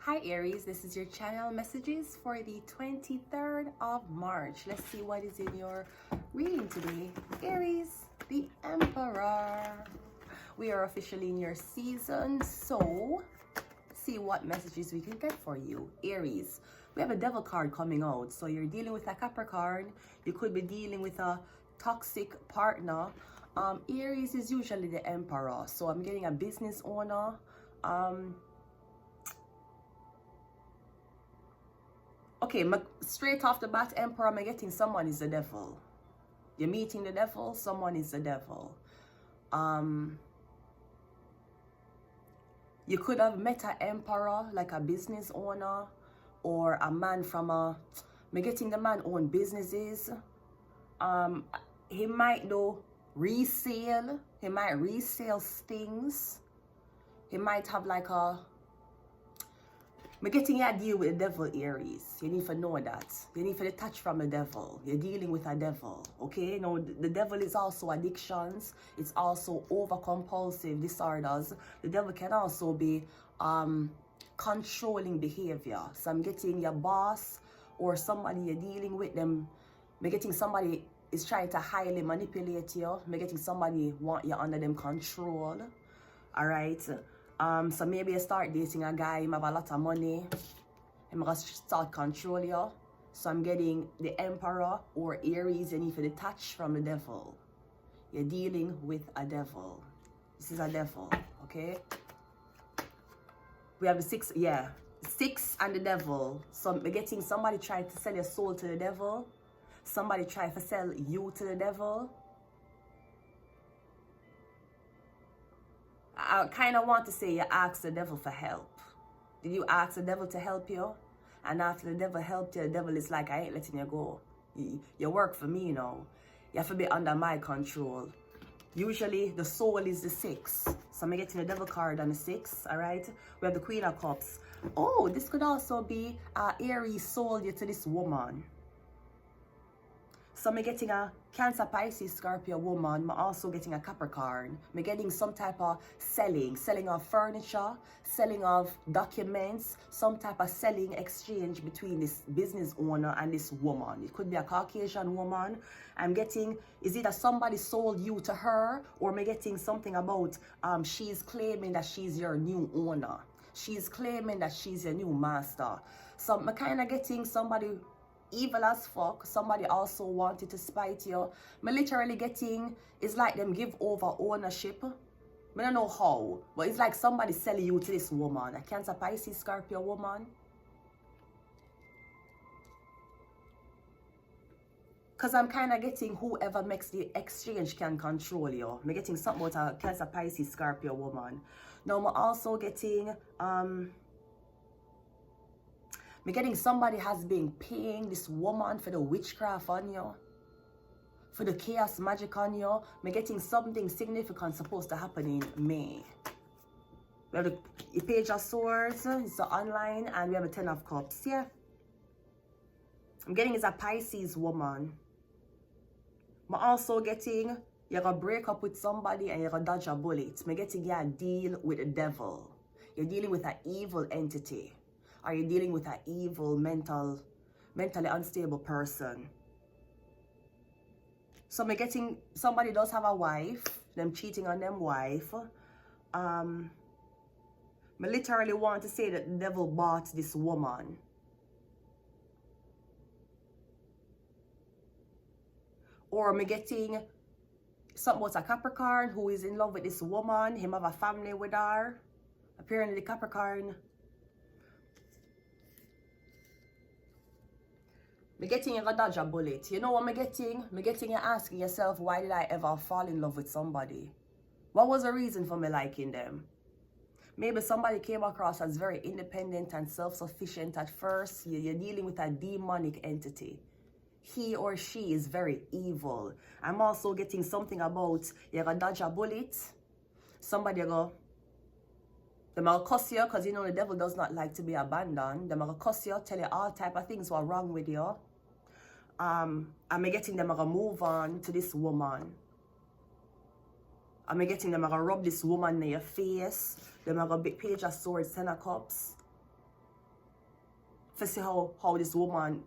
Hi Aries, this is your channel messages for the 23rd of March. Let's see what is in your reading today. Aries, the Emperor. We are officially in your season, so see what messages we can get for you. Aries, we have a Devil card coming out. So you're dealing with a Capricorn. You could be dealing with a toxic partner. Aries is usually the Emperor. So I'm getting a business owner. Okay, straight off the bat, Emperor, I'm getting someone is the devil. You're meeting the devil, someone is the devil. You could have met an emperor, like a business owner, or a man from I'm getting the man own businesses. He might do resale. He might resell things. He might have like a... I'm getting a deal with the devil, Aries. You need to know that. You need to detach from the devil. You're dealing with a devil, okay? Now, the devil is also addictions. It's also over-compulsive disorders. The devil can also be controlling behavior. So I'm getting your boss or somebody you're dealing with them. I'm getting somebody is trying to highly manipulate you. I'm getting somebody want you under them control. All right? So maybe you start dating a guy, he have a lot of money, he gonna start control you. So I'm getting the Emperor or Aries, you need to detach from the devil. You're dealing with a devil. This is a devil, okay? We have the 6, yeah. 6 and the devil. So I'm getting somebody trying to sell your soul to the devil. Somebody trying to sell you to the devil. I kind of want to say you asked the devil for help. Did you ask the devil to help you? And after the devil helped you, the devil is like, I ain't letting you go. You work for me now. You have to be under my control. Usually the soul is the 6. So I'm getting the devil card on the 6, all right? We have the Queen of Cups. Oh, this could also be Aries sold you to this woman. So I'm getting a Cancer, Pisces, Scorpio woman. I'm also getting a Capricorn. I'm getting some type of selling of furniture, selling of documents, some type of selling exchange between this business owner and this woman. It could be a Caucasian woman. I'm getting, is either somebody sold you to her, or am I getting something about she's claiming that she's your new owner. She's claiming that she's your new master. So I'm kind of getting somebody evil as fuck. Somebody also wanted to spite you. Me literally getting, it's like them give over ownership. I don't know how, but it's like somebody selling you to this woman, a Cancer, Pisces, Scorpio woman. Because I'm kind of getting whoever makes the exchange can control you. I'm getting something about a Cancer, Pisces, Scorpio woman. Now I'm also getting I'm getting somebody has been paying this woman for the witchcraft on you, for the chaos magic on you. I'm getting something significant supposed to happen in May. We have the Page of Swords, it's the online, and we have a 10 of Cups, yeah. I'm getting is a Pisces woman. I'm also getting, you're going to break up with somebody and you're going to dodge a bullet. I'm getting you a deal with the devil. You're dealing with an evil entity. Are you dealing with an evil, mentally unstable person? So I'm getting somebody does have a wife, them cheating on them wife. I literally want to say that the devil bought this woman. Or I'm getting something about a Capricorn who is in love with this woman. Him have a family with her. Apparently the Capricorn... I'm getting you a dodge a bullet. You know what I'm getting? I'm getting you asking yourself, why did I ever fall in love with somebody? What was the reason for me liking them? Maybe somebody came across as very independent and self-sufficient at first. You're dealing with a demonic entity. He or she is very evil. I'm also getting something about you're gonna dodge a bullet. Somebody go... They're gonna cuss you because you know the devil does not like to be abandoned. They're gonna cuss you, tell you all type of things what wrong with you. I'm getting them gonna move on to this woman. I'm getting them gonna rub this woman in your face. They're gonna be Page of Swords, 10 of Cups. For see how this woman,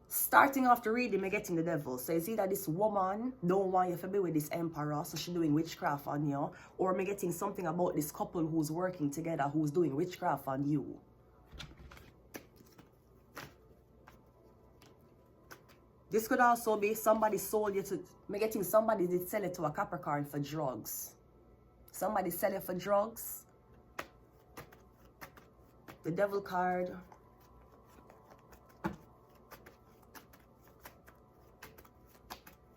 starting off the reading, me getting the devil. So it's either this woman don't want you to be with this emperor, so she doing witchcraft on you, or me getting something about this couple who's working together, who's doing witchcraft on you. This could also be somebody sold you to, me getting somebody did sell it to a Capricorn for drugs. Somebody sell it for drugs. The devil card.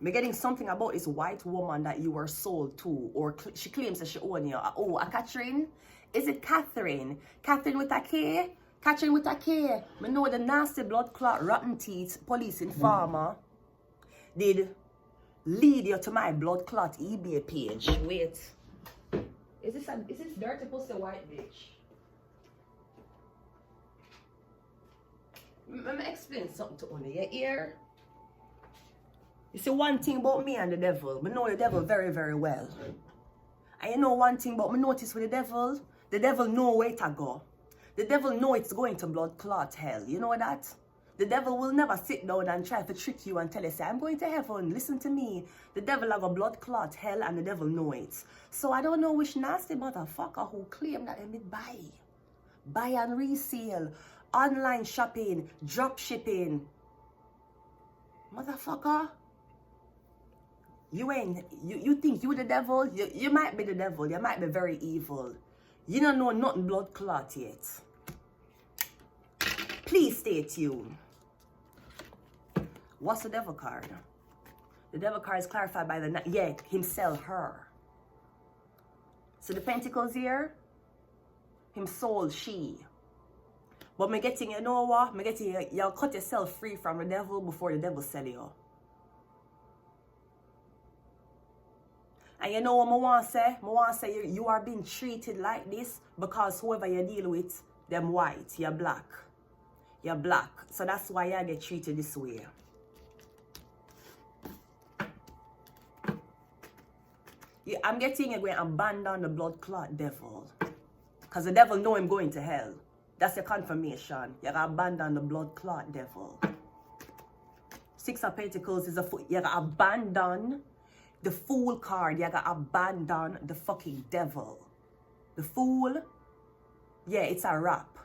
Me getting something about this white woman that you were sold to, or she claims that she own you. Oh, a Catherine? Is it Catherine? Catherine with a K? Catherine with a K. Me know the nasty blood clot, rotten teeth, police informer did lead you to my blood clot eBay page. Wait. Is this dirty pussy white bitch? Let me explain something to you. Your ear. You see one thing about me and the devil. I know the devil very, very well. And you know one thing about me notice with the devil know where to go. The devil know it's going to blood clot hell. You know that? The devil will never sit down and try to trick you and tell you, say, I'm going to heaven, listen to me. The devil have a blood clot hell and the devil know it. So I don't know which nasty motherfucker who claim that they buy and resale, online shopping, drop shipping. Motherfucker. You think you the devil? You might be the devil. You might be very evil. You don't know nothing blood clot yet. Please stay tuned. What's the devil card? The devil card is clarified by himself, her. So the pentacles here, him sold, she. But me getting, you know what? Me getting, you'll cut yourself free from the devil before the devil sell you. And you know what I want to say? I want to say you are being treated like this because whoever you deal with, them white, you're black. You're black. So that's why you get treated this way. I'm getting you're going to abandon the blood clot devil. Because the devil know him going to hell. That's your confirmation. You're going to abandon the blood clot devil. Six of Pentacles is a fool. You're going to abandon the Fool card. You're going to abandon the fucking devil. The Fool, yeah, it's a wrap.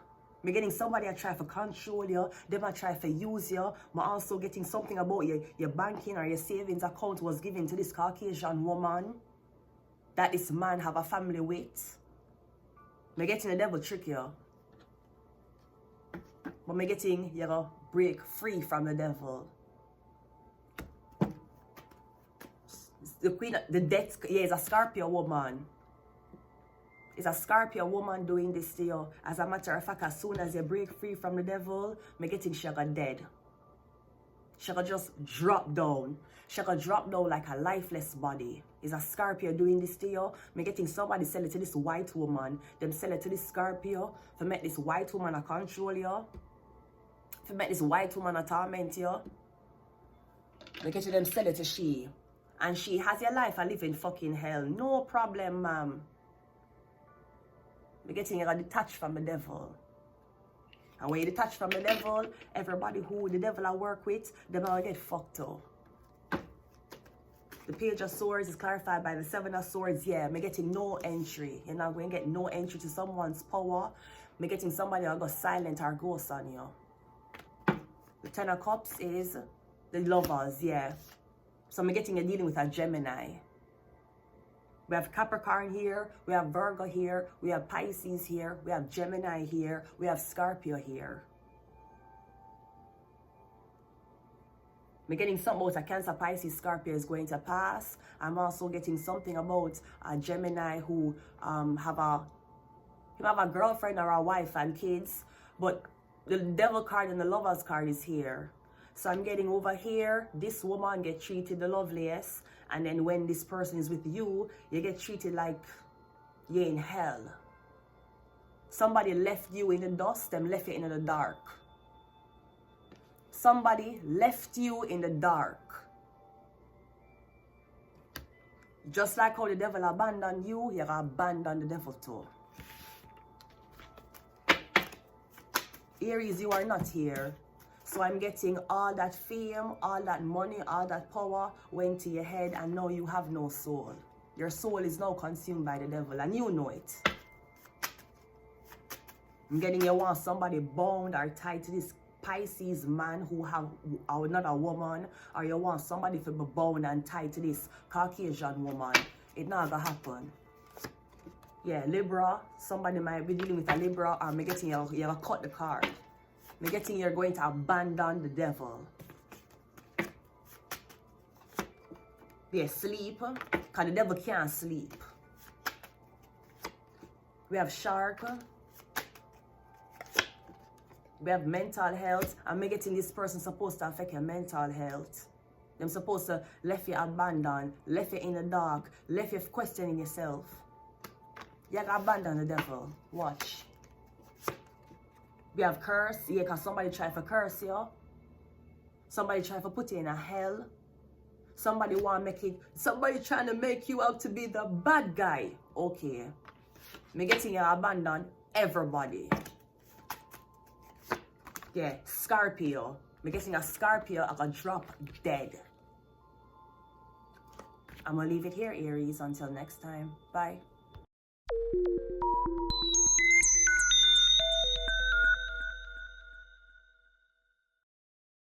I'm getting somebody that try to control you. They might try to use you. I'm also getting something about your banking or your savings account was given to this Caucasian woman that this man have a family with. I'm getting the devil trick you. But I'm getting you know, break free from the devil. The queen, the death, yeah, is a Scorpio woman. It's a Scorpio woman doing this to you. As a matter of fact, as soon as you break free from the devil, I'm getting she got dead. She got just drop down. She got drop down like a lifeless body. It's a Scorpio doing this to you. I'm getting somebody sell it to this white woman. Them sell it to this Scorpio. To make this white woman a control you. To make this white woman a torment you. I'm getting them sell it to she. And she has your life a living fucking hell. No problem, ma'am. You're getting detached from the devil. And when you detach from the devil, everybody who the devil I work with, they're gonna get fucked up. The Page of Swords is clarified by the Seven of Swords. Yeah, I'm getting no entry. You're not going to get no entry to someone's power. I'm getting somebody who's going to silent or ghost on you. The Ten of Cups is the Lovers, yeah. So I'm getting you're dealing with a Gemini. We have Capricorn here, we have Virgo here, we have Pisces here, we have Gemini here, we have Scorpio here. I'm getting something about a Cancer, Pisces, Scorpio is going to pass. I'm also getting something about a Gemini who have a girlfriend or a wife and kids, but the Devil card and the Lovers card is here. So I'm getting over here, this woman get treated the loveliest, and then when this person is with you, you get treated like you're in hell. Somebody left you in the dust, them left you in the dark. Somebody left you in the dark. Just like how the devil abandoned you, you're abandoned the devil too. Aries, you are not here. So I'm getting all that fame, all that money, all that power went to your head, and now you have no soul. Your soul is now consumed by the devil, and you know it. I'm getting you want somebody bound or tied to this Pisces man who have not a woman, or you want somebody to be bound and tied to this Caucasian woman. It not gonna happen. Yeah, Libra, somebody might be dealing with a Libra, or me getting you're gonna cut the card. Me getting you're going to abandon the devil. Yeah, sleep, because the devil can't sleep. We have shark. We have mental health. And me getting this person supposed to affect your mental health. Them supposed to left you abandoned, left you in the dark, left you questioning yourself. You can abandon the devil. Watch. We have curse. Yeah, because somebody try to curse you. Somebody try to put you in a hell. Somebody want to make it. Somebody trying to make you out to be the bad guy. Okay. Me getting you abandon everybody. Yeah, Scorpio. Me getting a Scorpio, I can drop dead. I'm gonna leave it here, Aries. Until next time. Bye.